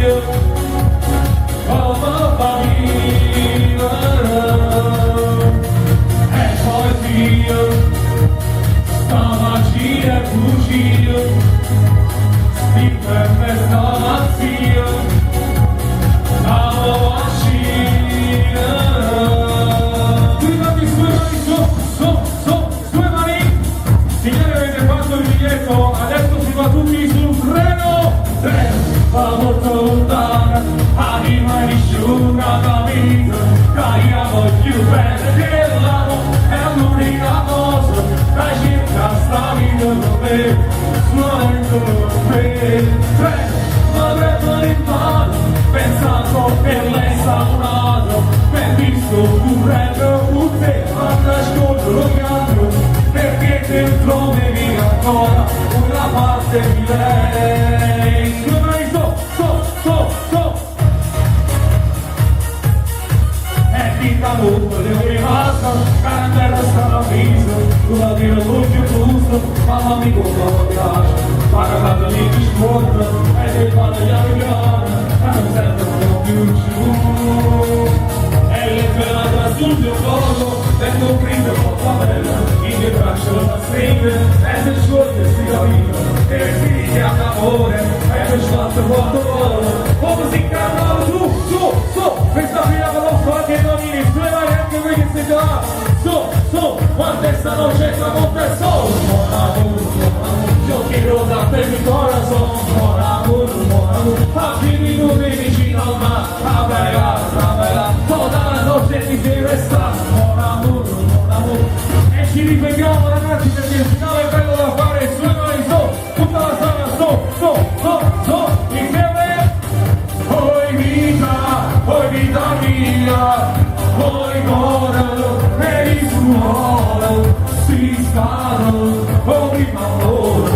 oh mamma mia, è poesia, sta magia è bugia, sti per me sta mazzia, amo a scia. Due mani, due mani, signore avete fatto il biglietto, adesso si va tutti sul treno, va molto lontana, anima risciuga vita, caiamo più bene dell'amo, è l'unica cosa, da circa sta vita dove suonando per l'avrebbe in mano, pensando che lei sa un altro, ben visto un rap, un te, ascolto lo canto, perché dentro me vive ancora una parte di lei. Le rimasta, carantella sta a viso, tu la tira l'occhio giusto, mamma mi concorda, ma cagata lì ti scorda, e ti fa degli americani, e non sentono più giù. E le pelate sul tuo collo, dentro un brinde un po' bella, in che braccio la stringe, e se scorda si capiva, e si dice amore, e per sfatto quanto vuole, come si cantava su, questa fila con lo spazio e domini, sulle mani anche voi che siete là, quando esta noche tramonta el sol, mon amour, yo quiero darte mi corazón, mon amour, aquí mi nube vicino al mar, a bailar, toda la noche mi quiero estar, mon amour, e ci ripetiamo ragazzi perché il finale è bello da fare, sulle mani tutta la sala, insieme, oi vita mia, oi coro, e il suolo, si scalo, oh prima amore,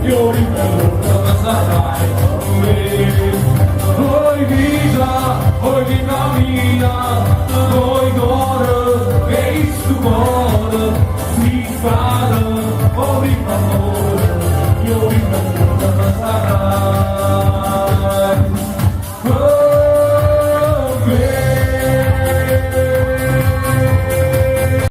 io ricordo la sarai con me, oi vita mia, oi coro,